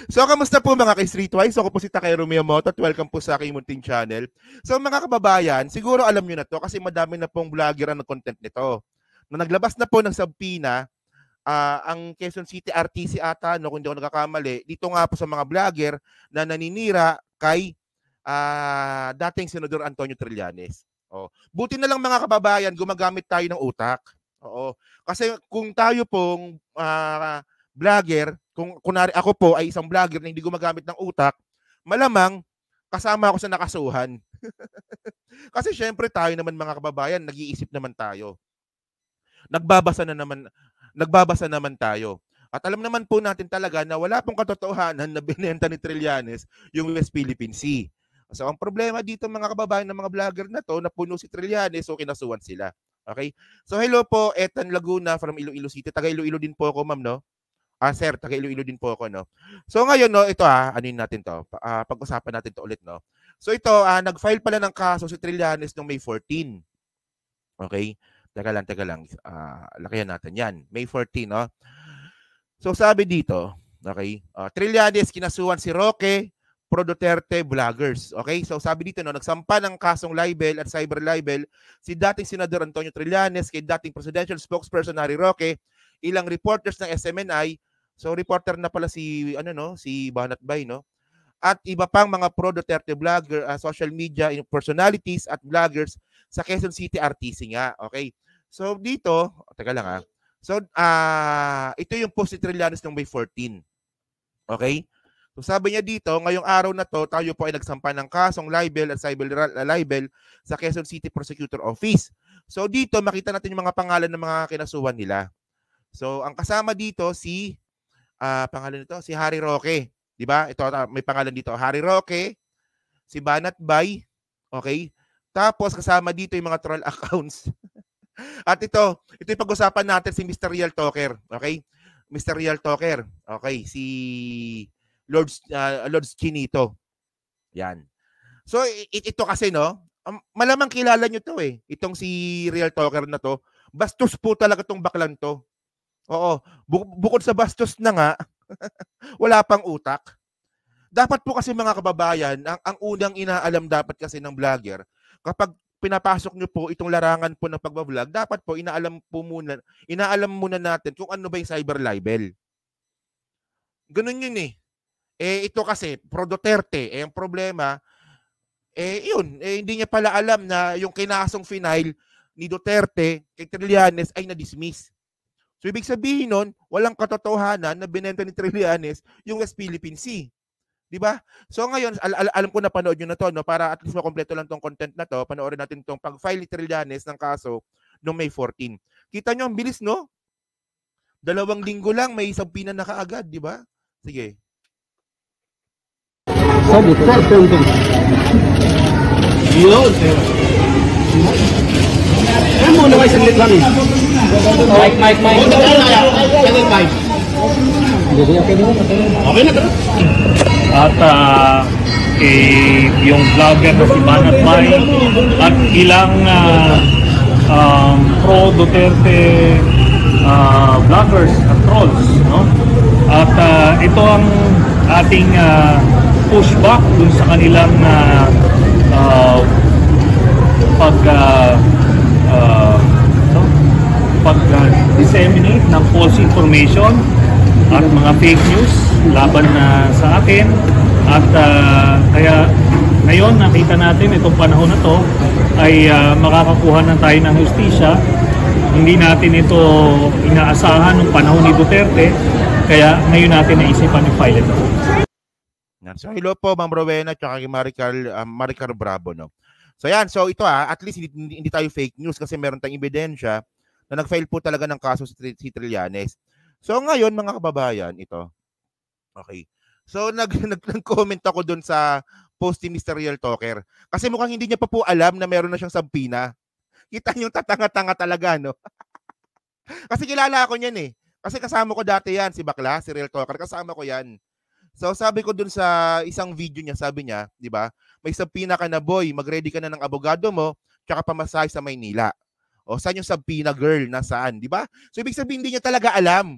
So, kamusta po mga ka-Streetwise? Ako po si Takay Romeo Moto at welcome po sa aking munting channel. So, mga kababayan, siguro alam nyo na to kasi madami na pong vlogger ang content nito. Na naglabas na po ng subpoena, ang Quezon City RTC ata, no, kung hindi ako nagkakamali, dito nga po sa mga vlogger na naninira kay dating Senador Antonio Trillanes. Oh. Buti na lang mga kababayan, gumagamit tayo ng utak. Oo. Kasi kung tayo pong vlogger, kung kunwari ako po ay isang vlogger na hindi gumagamit ng utak, malamang kasama ako sa nakasuhan. Kasi syempre tayo naman mga kababayan, nag-iisip naman tayo. Nagbabasa naman tayo. At alam naman po natin talaga na wala pong katotohanan na binenta ni Trillanes yung West Philippine Sea. So ang problema dito mga kababayan ng mga vlogger na to, napuno si Trillanes, so kinasuhan sila. Okay? So hello po, Ethan Laguna from Iloilo City. Taga Iloilo din po ako, ma'am, no? Sir, taga Iloilo din po ako, no? So ngayon, no, ito anin natin to. Pag-usapan natin to ulit, no? So ito, nag-file pala ng kaso si Trillanes noong May 14. Okay? Teka lang. Lakihan natin yan. May 14, no? So sabi dito, okay? Trillanes kinasuhan si Roque Pro Duterte vloggers. Okay? So sabi dito, no, nagsampa ng kasong libel at cyber libel si dating Senador Antonio Trillanes kay dating Presidential Spokesperson Harry Roque, ilang reporters ng SMNI. So reporter na pala si si Banat Bay, no? At iba pang mga pro Duterte vlogger, social media personalities at vloggers sa Quezon City RTC nga. Okay? So dito, teka lang So ito yung post ni Trillanes noong May 14. Okay? So sabi niya dito, ngayong araw na to, tayo po ay nagsampa ng kasong libel at cyber libel sa Quezon City Prosecutor Office. So dito makita natin yung mga pangalan ng mga kinasuhan nila. So ang kasama dito si pangalan nito si Harry Roque, 'di ba? Ito may pangalan dito, Harry Roque, si Banat Bay, okay? Tapos kasama dito yung mga troll accounts. At ito yung pag-usapan natin si Mr. Real Talker, okay? Mr. Real Talker, okay, si Lord Chinito. Yan. So ito kasi, no, malamang kilala nyo to eh. Itong si Real Talker na to. Bastos po talaga tong baklan to. Oo. Bukod sa bastos na nga, wala pang utak. Dapat po kasi mga kababayan, ang unang inaalam dapat kasi ng vlogger, kapag pinapasok nyo po itong larangan po ng pagbablog, dapat po inaalam muna natin kung ano ba yung cyber libel. Ganun yun eh. Ito kasi, Pro Duterte, ang problema, hindi niya pala alam na yung kinasong final ni Duterte kay Trillanes ay na-dismiss. So, ibig sabihin nun, walang katotohanan na binenta ni Trillanes yung West Philippine Sea. Diba? So, ngayon, alam ko na panood nyo na to, no? Para at least makompleto lang tong content na to, panoorin natin tong pag-file ni Trillanes ng kaso noong May 14. Kita nyo, ang bilis, no? 2 linggo lang, may subpoena na kaagad, di ba? Sige. Sabi, perfect. Yun. Ano mo na may saglit lang eh? Mike. Okay na ba? At yung vlogger na si Banat Bay at ilang pro Duterte vloggers at trolls, no? At ito ang ating pushback dun sa kanilang pag-disseminate ng false information at mga fake news laban sa atin. At kaya ngayon nakita natin itong panahon na to ay makakakuha na tayo ng hustisya. Hindi natin ito inaasahan ng panahon ni Duterte, kaya ngayon natin naisipan yung file ito. So hello po Ma'am Rowena at kay Maricar Bravo, no. So yan, so ito at least hindi tayo fake news kasi meron tayong ebidensya na nag-file po talaga ng kaso si Trillanes. So ngayon mga kababayan, ito. Okay. So nag-comment ako doon sa post ni Mr. Real Talker kasi mukhang hindi niya pa po alam na meron na siyang subpoena. Kita niyo tatanga-tanga talaga, no? Kasi kilala ako niyan eh. Kasi kasama ko dati yan, si Bakla, si Real Talker, kasama ko yan. So sabi ko dun sa isang video niya, sabi niya, di ba, may subpoena ka na boy, mag-ready ka na ng abogado mo, tsaka pamasahe sa Maynila. O saan yung subpoena girl, nasaan, di ba? So ibig sabihin hindi niya talaga alam.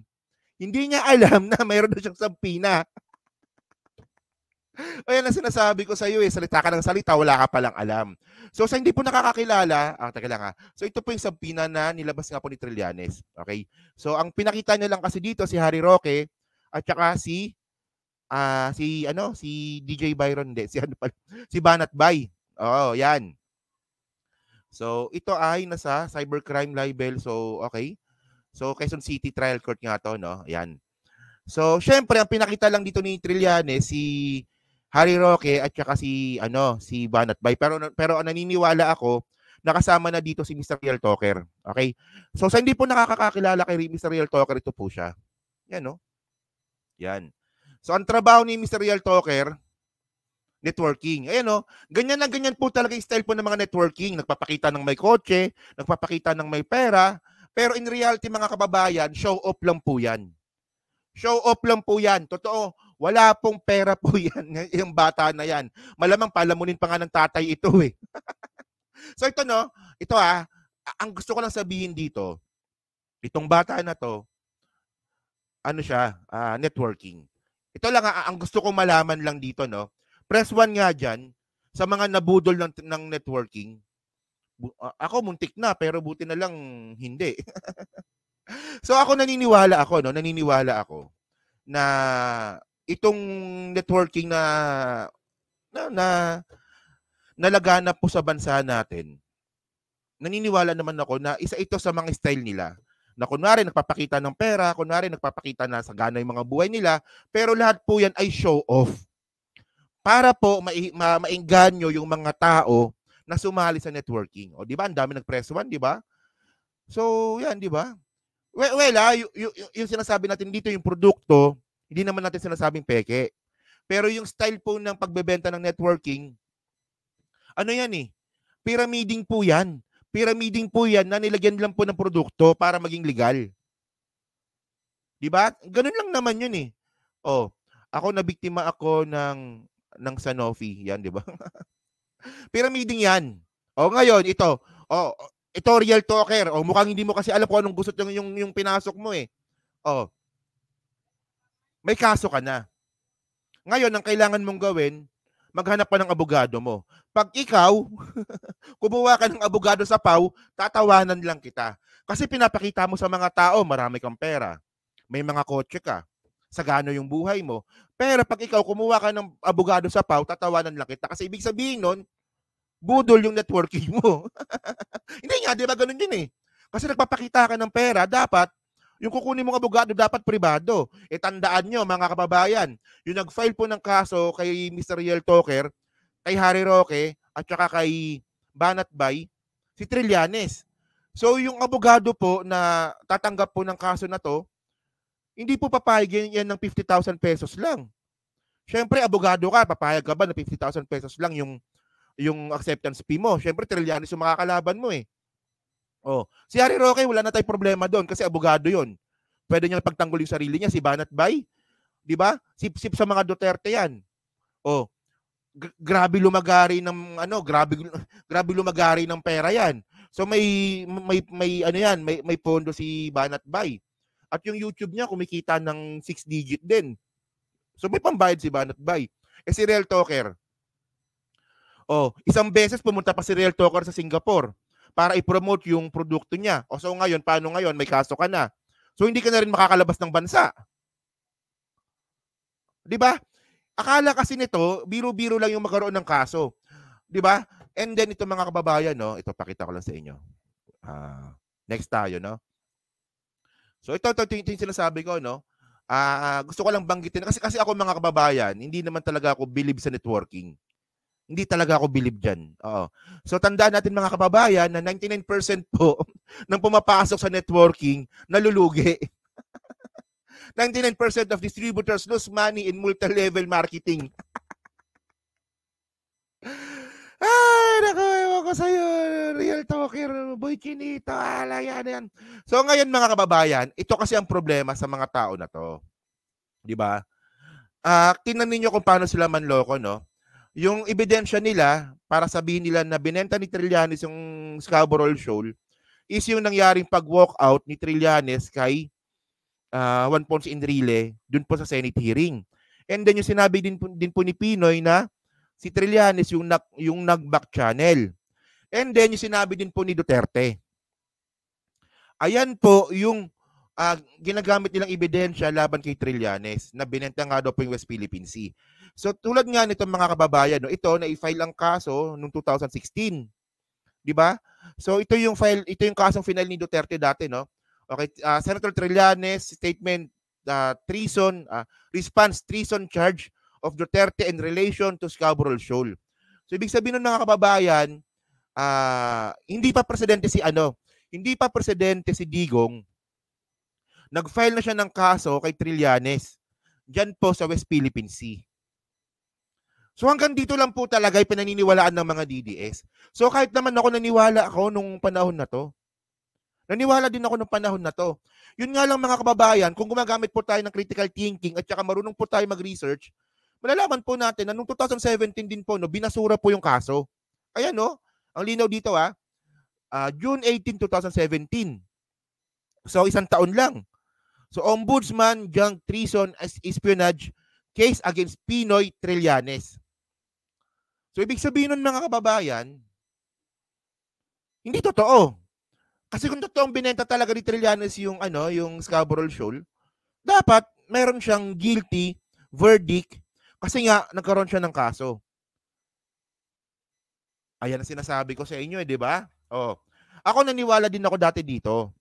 Hindi niya alam na mayroon na siyang subpoena. Ayan ang sinasabi ko sa iyo eh, salita ka ng salita, wala ka palang alam. So sa hindi po nakakakilala, teka lang ha. So ito po yung subpoena na nilabas nga po ni Trillanes. Okay? So ang pinakita niya lang kasi dito si Harry Roque at saka si DJ Byron si Banat Bay. Oo, yan. So ito ay nasa cybercrime libel. So okay. So Quezon City Trial Court nga to, no? Ayan. So syempre ang pinakita lang dito ni Trillanes si Harry Roque at saka si Banat Bay, pero naniniwala ako nakasama na dito si Mr. Real Talker. Okay? So sa hindi po nakakakilala kay Mr. Real Talker, ito po siya. Yan, no? Yan. So ang trabaho ni Mr. Real Talker, networking. Ayan, no? Ganyan na ganyan po talaga yung style po ng mga networking. Nagpapakita ng may kotse, nagpapakita ng may pera, pero in reality mga kababayan, show off lang po yan. Show off lang po yan. Totoo, wala pong pera po yan, yung bata na yan. Malamang palamunin pa nga ng tatay ito eh. So ito no, ang gusto ko lang sabihin dito, itong bata na to, networking. Ito lang ang gusto kong malaman lang dito, no. Press 1 nga dyan, sa mga nabudol ng networking, ako muntik na, pero buti na lang hindi. So ako naniniwala ako na itong networking na nalaganap po sa bansa natin, naniniwala naman ako na isa ito sa mga style nila. Na kunwari nagpapakita ng pera, kunwari nagpapakita na sagana yung mga buhay nila, pero lahat po yan ay show off. Para po maingganyo yung mga tao na sumali sa networking. O di ba? Ang dami nag-press 1, di ba? So, yan, di ba? Yung sinasabi natin dito, yung produkto, hindi naman natin sinasabing peke. Pero yung style po ng pagbebenta ng networking, ano yan eh? Pyramiding po yan. Pyramiding po yan na nilagyan lang po ng produkto para maging legal. Diba? Ganun lang naman yun eh. Oh, ako nabiktima ako ng Sanofi. Yan, diba? Pyramiding yan. Oh, ngayon, ito. Oh, ito Real Talker. Oh, mukhang hindi mo kasi alam kung anong gusto yung pinasok mo eh. Oh, may kaso ka na. Ngayon, ang kailangan mong gawin, maghanap pa ng abogado mo. Pag ikaw, kumuha ka ng abogado sa PAW, tatawanan lang kita. Kasi pinapakita mo sa mga tao, marami kang pera. May mga kotse ka. Sagano yung buhay mo. Pero pag ikaw kumuha ka ng abogado sa PAW, tatawanan lang kita. Kasi ibig sabihin nun, budol yung networking mo. Hindi nga, di ba ganun yun eh. Kasi nagpapakita ka ng pera, dapat yung kukunin mong abogado dapat pribado. E tandaan nyo mga kababayan, yung nag-file po ng kaso kay Mr. Real Talker, kay Harry Roque, at saka kay Banat Bay, si Trillanes. So yung abogado po na tatanggap po ng kaso na to, hindi po papayag yan ng 50,000 pesos lang. Siyempre, abogado ka, papayag ka ba na 50,000 pesos lang yung acceptance fee mo? Siyempre, Trillanes yung makakalaban mo eh. Oh, si Harry Roque, wala na tayong problema doon kasi abogado 'yon. Pwede niya pagtanggol yung sarili niya, si Banat Bay, 'di ba? Sip-sip sa mga Duterte 'yan. Oh, grabe lumagari ng grabe lumagari ng pera 'yan. So may ano 'yan, may pondo si Banat Bay. At yung YouTube niya kumikita ng 6 digit din. So may pambayad si Banat Bay. Eh si Real Talker. Oh, isang beses pumunta pa si Real Talker sa Singapore para i-promote yung produkto niya. O so ngayon, paano ngayon? May kaso ka na. So hindi ka na rin makakalabas ng bansa. 'Di ba? Akala kasi nito, biro-biro lang yung magkaroon ng kaso. 'Di ba? And then ito mga kababayan, no, ito pakita ko lang sa inyo. Next tayo, no. So ito yung sinasabi ko, no. Gusto ko lang banggitin kasi ako mga kababayan, hindi naman talaga ako believe sa networking. Hindi talaga ako believe dyan. Oo. So tandaan natin mga kababayan na 99% po ng pumapasok sa networking nalulugi. 99% of distributors lose money in multi-level marketing. Naku, ewan ko sa'yo, Real Talker, boy Chinito, yan. So ngayon mga kababayan, ito kasi ang problema sa mga tao na to. Diba? Tingnan ninyo kung paano sila manloko, no? Yung ebidensya nila, para sabihin nila na binenta ni Trillanes yung Scarborough Shoal, is yung nangyaring pag-walk out ni Trillanes kay Juan Ponce Enrile dun po sa Senate hearing. And then yung sinabi din po ni Pinoy na si Trillanes yung nag-back channel. And then yung sinabi din po ni Duterte. Ayan po yung ginagamit nilang ebidensya laban kay Trillanes na binenta nga daw po yung West Philippine Sea. So tulad nga nito mga kababayan, no, ito na i-file ang kaso noong 2016. 'Di ba? So ito yung kasong final ni Duterte dati, no? Okay, Senator Trillanes statement treason response treason charge of Duterte in relation to Scarborough Shoal. So ibig sabihin ng mga kababayan, hindi pa presidente si Digong. Nag-file na siya ng kaso kay Trillanes diyan po sa West Philippine Sea. So hanggang dito lang po talaga ay pinaniniwalaan ng mga DDS. So kahit naman ako naniwala ako nung panahon na to. Naniwala din ako nung panahon na to. Yun nga lang mga kababayan, kung gumagamit po tayo ng critical thinking at saka marunong po tayo mag-research, malalaman po natin na noong 2017 din po, no, binasura po yung kaso. Ayan, no? Ang linaw dito, June 18, 2017. So isang taon lang. So Ombudsman Junk Treason as Espionage Case against Pinoy Trillanes. So ibig sabihin nun mga kababayan, hindi totoo. Kasi kung totoong binenta talaga ni Trillanes yung Scarborough Shoal, dapat meron siyang guilty verdict kasi nga nagkaroon siya ng kaso. Ayan ang sinasabi ko sa inyo, di ba? Oh. Ako naniwala din ako dati dito.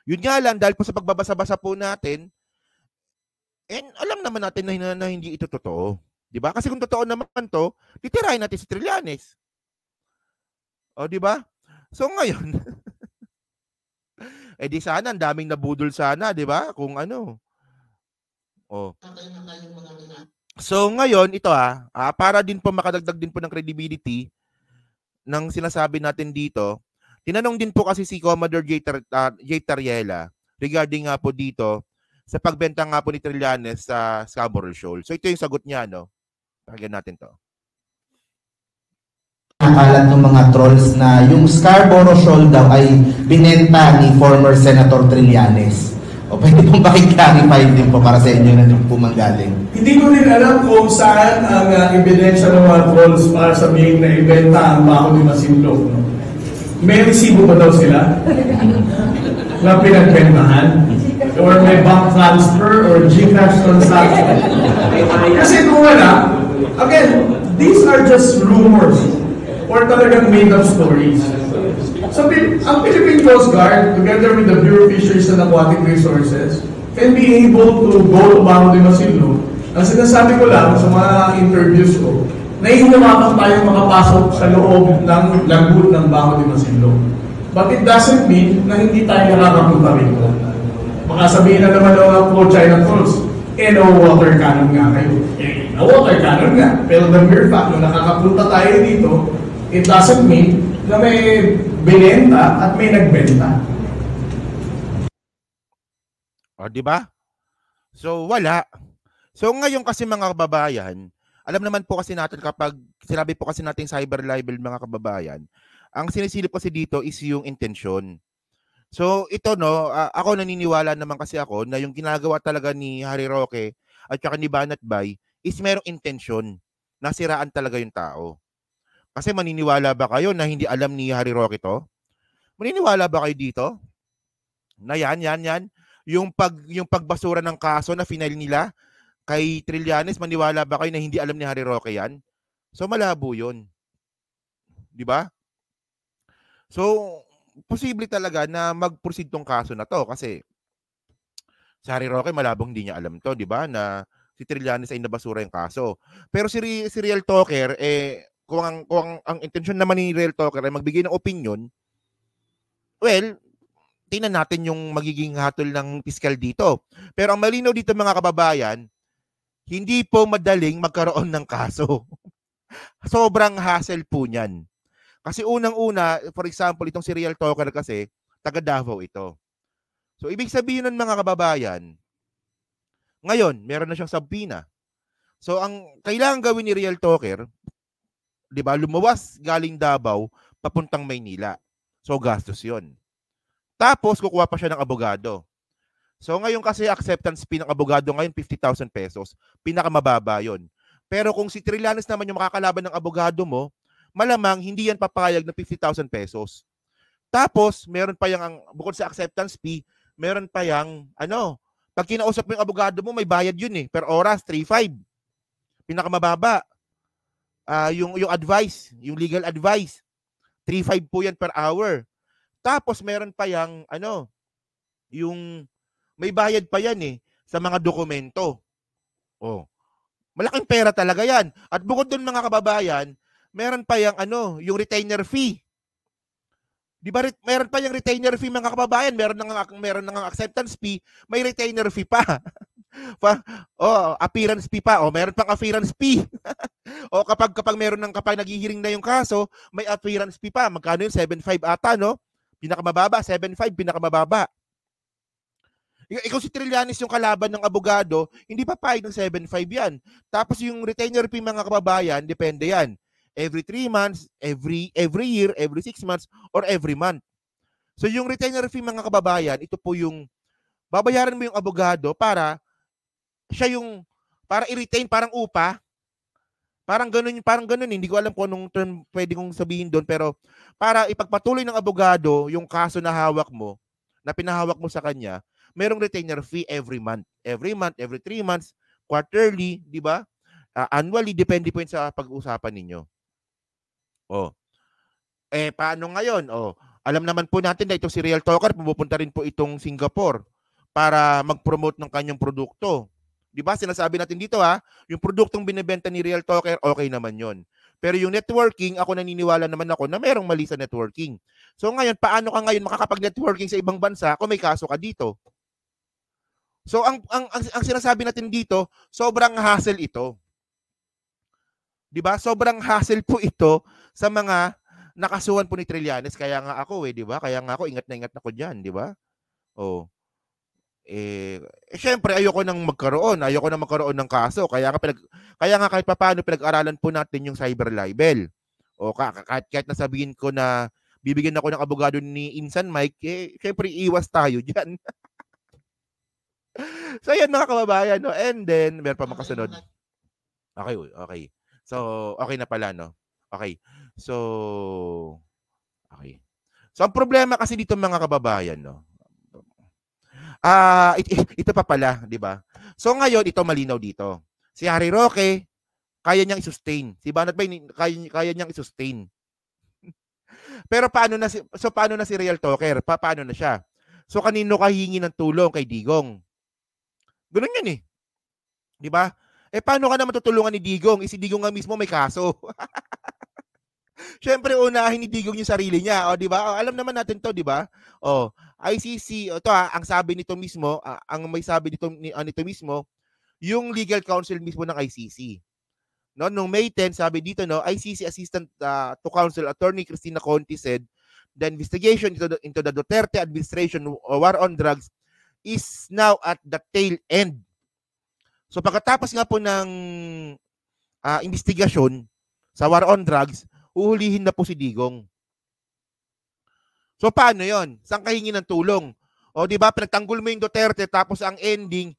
Yun nga lang, dahil po sa pagbabasa-basa po natin, alam naman natin na hindi ito totoo. Diba? Kasi kung totoo naman to, titirahin natin si Trillanes. O, diba? So ngayon, di sana, ang daming nabudol sana, diba? Kung ano. O. So ngayon, ito para din po makadagdag din po ng credibility ng sinasabi natin dito, tinanong din po kasi si Commodore J. Tariela regarding nga po dito sa pagbenta nga po ni Trillanes sa Scarborough Shoal. So ito yung sagot niya, no? Pakinggan natin to. Nakalat ng mga trolls na yung Scarborough Shoal daw ay binenta ni former Senator Trillanes. O pwede pong pakiclarify din po para sa inyo na yung pumanggaling. Hindi ko rin alam kung saan ang ebidensya ng mga trolls para sabihin na ibenta ang Baho de Masinloc. No? May resibo ba daw sila? Na pinagbentahan? Or may bank transfer or GCash transaction? Kasi kung wala, again, these are just rumors or talagang made-up stories. So, ang Philippine Coast Guard, together with the Bureau of Fisheries and Aquatic Resources, can be able to go to Baho de Masinloc. Ang sinasabi ko lang sa mga interviews ko, nahihirapan tayong makapasok sa loob ng lagoon ng Baho de Masinloc. But it doesn't mean na hindi tayo nakakapunta rito. Baka sabihin na naman ng pro-China trolls, water cannon nga kayo. Water cannon nga. Pero the mere fact na nakakapunta tayo dito, it doesn't mean na may binenta at may nagbenta. O, di ba? So, wala. So, ngayon kasi mga kababayan, alam naman po kasi natin kapag sinabi po kasi natin cyber libel mga kababayan, ang sinisilip kasi dito is yung intention. So, ito no, ako naniniwala naman kasi ako na yung ginagawa talaga ni Harry Roque at saka ni Banat Bay is merong intention na siraan talaga yung tao. Kasi maniniwala ba kayo na hindi alam ni Harry Roque to? Maniniwala ba kayo dito? Na yan. Yung pagbasura ng kaso na final nila kay Trillanes, maniwala ba kayo na hindi alam ni Harry Roque yan? So malabo yun. Di ba? So, posible talaga na mag-proceed tong kaso na to kasi si Harry Roque malabong hindi niya alam to, di ba? Na si Trillanes ay nabasura yung kaso. Pero si Real Talker, kung ang intensyon naman ni Real Talker ay magbigay ng opinion, well, tingnan natin yung magiging hatol ng piskal dito. Pero ang malinaw dito mga kababayan, hindi po madaling magkaroon ng kaso. Sobrang hassle po niyan. Kasi unang-una, for example, itong si Real Talker kasi, taga Davao ito. So, ibig sabihin ng mga kababayan, ngayon, meron na siyang subpoena. So, ang kailangan gawin ni Real Talker, di ba, lumawas galing Davao, papuntang Maynila. So, gastos yon. Tapos, kukuha pa siya ng abogado. So ngayon kasi acceptance fee ng abogado ngayon 50,000 pesos. Pinakamababa 'yon. Pero kung si Trillanes naman yung makakalaban ng abogado mo, malamang hindi yan papayag ng 50,000 pesos. Tapos, meron pa yung, bukod sa acceptance fee, meron pa yung, pag kinausap mo yung abogado mo, may bayad yun eh. Per oras, 3.5. Pinakamababa. Yung advice, yung legal advice, 3.5 po yan per hour. Tapos, meron pa yung, yung, may bayad pa yan eh, sa mga dokumento. Oh. Malaking pera talaga yan. At bukod doon mga kababayan, meron pa yung, yung retainer fee. Di ba meron pa yung retainer fee mga kababayan, meron nang acceptance fee, may retainer fee pa. Appearance fee pa. Meron pang appearance fee. kapag kapag naghihiring na yung kaso, may appearance fee pa. Magkano yun? 7.5 ata, no? Pinakamababa, 7.5 pinakamababa. Ikaw si Trillanes yung kalaban ng abogado, hindi pa payag ng 7.5 yan. Tapos yung retainer fee mga kababayan, depende yan. Every 3 months, every year, every 6 months, or every month. So yung retainer fee mga kababayan, ito po yung babayaran mo yung abogado para siya yung, para i-retain, parang upa. Parang ganun. Hindi ko alam kung anong term pwede kong sabihin doon, pero para ipagpatuloy ng abogado yung kaso na hawak mo, na pinahawak mo sa kanya, merong retainer fee every month. Every month, every 3 months, quarterly, di ba? Annually, depende po yun sa pag-uusapan ninyo. Paano ngayon? Alam naman po natin na itong si Real Talker, pumupunta rin po itong Singapore para mag-promote ng kanyang produkto. Di ba? Sinasabi natin dito yung produktong binibenta ni Real Talker, okay naman yon. Pero yung networking, ako naniniwala naman ako na merong mali sa networking. So ngayon, paano ka ngayon makakapag-networking sa ibang bansa kung may kaso ka dito? So ang sinasabi natin dito, sobrang hassle ito. 'Di ba? Sobrang hassle po ito sa mga nakasuhan po ni Trillanes. Kaya nga ako 'di ba? Kaya nga ako ingat na ako diyan, 'di ba? Syempre ayoko nang magkaroon ng kaso. Kaya nga kahit papaano pinag-aralan po natin yung cyber libel. Kahit nasabihin ko na bibigyan ako ng abogado ni Insan Mike, syempre iwas tayo diyan. So yan mga kababayan, no? And then meron pa makasunod. Okay. So, okay na pala, no? Okay. So, ang problema kasi dito mga kababayan, no? Ito pa pala, di ba? So, ngayon, ito malinaw dito. Si Harry Roque, kaya niyang i-sustain. Si Banat Bay, kaya niyang i-sustain. Pero paano na si Real Talker? Paano na siya? So, kanino ka hihingi ng tulong? Kay Digong. Ganun yan eh. Di ba? Paano ka naman tutulungan ni Digong? Si Digong nga mismo may kaso. Siyempre, unahin ni Digong yung sarili niya. Di ba? Alam naman natin to, di ba? ICC, ito ang sabi nito mismo, ang may sabi nito mismo, yung legal counsel mismo ng ICC. No, noong May 10, sabi dito, no, ICC Assistant to Counsel Attorney Cristina Conti said, the investigation into the Duterte administration war on drugs is now at the tail end. So pagkatapos nga po ng investigasyon sa war on drugs, uhulihin na po si Digong. So paano yon? Saan ka hingi ng tulong? Di ba, pinagtanggol mo yung Duterte tapos ang ending,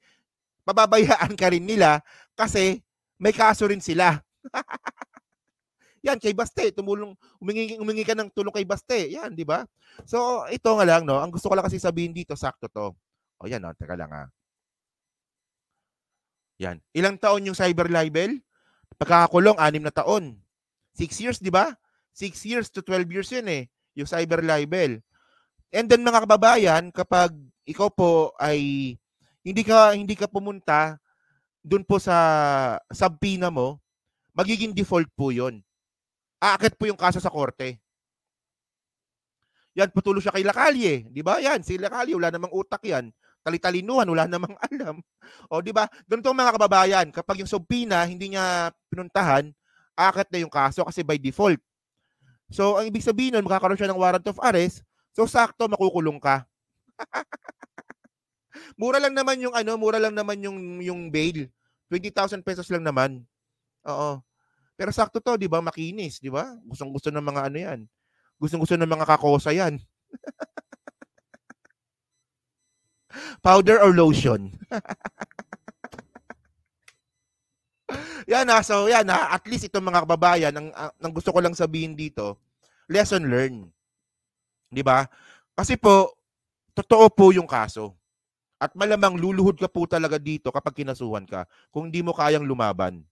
pababayaan ka rin nila kasi may kaso rin sila. Yan, kay Baste, humingi ka ng tulong kay Baste. Yan, di ba? So ito nga lang, no? Ang gusto ko lang kasi sabihin dito, sakto to. Yan, no? Teka lang Yan. Ilang taon yung cyber libel? Pagkakakulong, 6 na taon. 6 years, di ba? 6 years to 12 years yun eh, yung cyber libel. And then mga kababayan, kapag ikaw po ay hindi ka pumunta dun po sa subpoena mo, magiging default po yun. Aakit po yung kaso sa korte. Yan, putulo siya kay Lacalle. Di ba? Yan, si Lacalle, wala namang utak yan. Talitalinuhan, wala namang alam. Di ba? Ganito mga kababayan, kapag yung subpoena hindi niya pinuntahan, aakit na yung kaso kasi by default. So, ang ibig sabihin nun, makakaroon siya ng warrant of arrest, so sakto makukulong ka. Mura lang naman yung bail. 20,000 pesos lang naman. Oo. Pero sakto to, 'di ba? Makinis, 'di ba? Gustong-gusto ng mga ano 'yan. Gustong-gusto ng mga kakosa 'yan. Powder or lotion? Yan na, so yan na, at least itong mga kababayan, ang gusto ko lang sabihin dito, lesson learned. Di ba? Kasi po, totoo po yung kaso. At malamang luluhod ka po talaga dito kapag kinasuhan ka kung hindi mo kayang lumaban.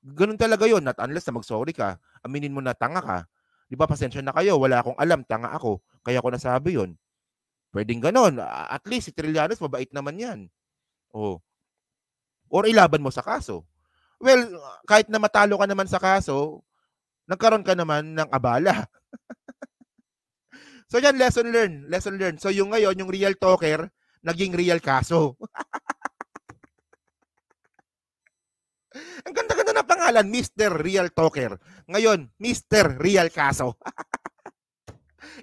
Ganun talaga yun, not unless na mag-sorry ka, aminin mo na tanga ka. Di ba, pasensya na kayo, wala akong alam, tanga ako, kaya ko nasabi yun. Pwedeng ganon, at least si Trillanes, mabait naman yan. Oh. Or ilaban mo sa kaso. Well, kahit na matalo ka naman sa kaso, nagkaroon ka naman ng abala. So yan, lesson learned. Lesson learned. So yung ngayon, yung real talker, naging real kaso. Ang ganda-ganda na pangalan, Mr. Real Talker. Ngayon, Mr. Real Kaso.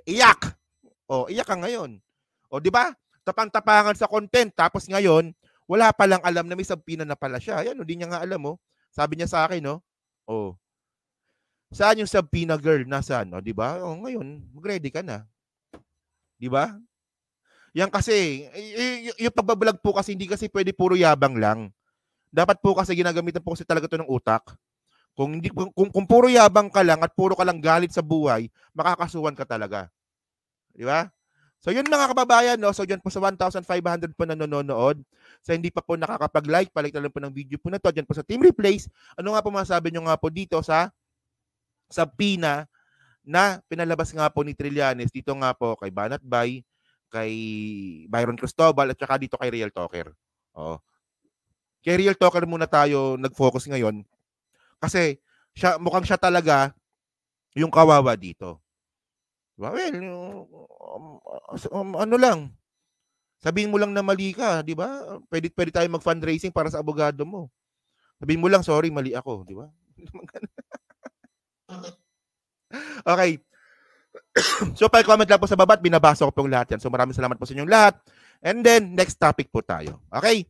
Iyak. O, iyak ka ngayon. O, di ba? Tapang-tapangan sa content. Tapos ngayon, wala palang alam na may sabpina na pala siya. Ayan, hindi niya nga alam, oh. Sabi niya sa akin, no? Oh. Saan yung sabpina girl? Nasaan? O, di ba? O, ngayon, mag-ready ka na. Di ba? Yan kasi, yung pagbablog po kasi, hindi kasi pwede puro yabang lang. Dapat po kasi ginagamitan po kasi talaga ito ng utak. Kung puro yabang ka lang at puro ka lang galit sa buhay, makakasuhan ka talaga. Di ba? So yun mga kababayan, no? So dyan po sa 1,500 po na nanonood. Sa hindi pa po nakakapag-like, palik na lang po ng video po na to. Dyan po sa Team Replace. Ano nga po masabi nyo nga po dito sa PINA na pinalabas nga po ni Trillanes dito nga po kay Banat Bay, kay Byron Cristobal at saka dito kay Real Talker. Oh. Kay Real Talker muna tayo nag-focus ngayon kasi mukhang siya talaga yung kawawa dito. Well, ano lang, sabihin mo lang na mali ka, di ba? Pwede tayo mag-fundraising para sa abogado mo. Sabihin mo lang, sorry, mali ako, di ba? Okay. So, pa-comment lang po sa baba at binabasa ko pong lahat yan. So, maraming salamat po sa inyong lahat. And then, next topic po tayo. Okay?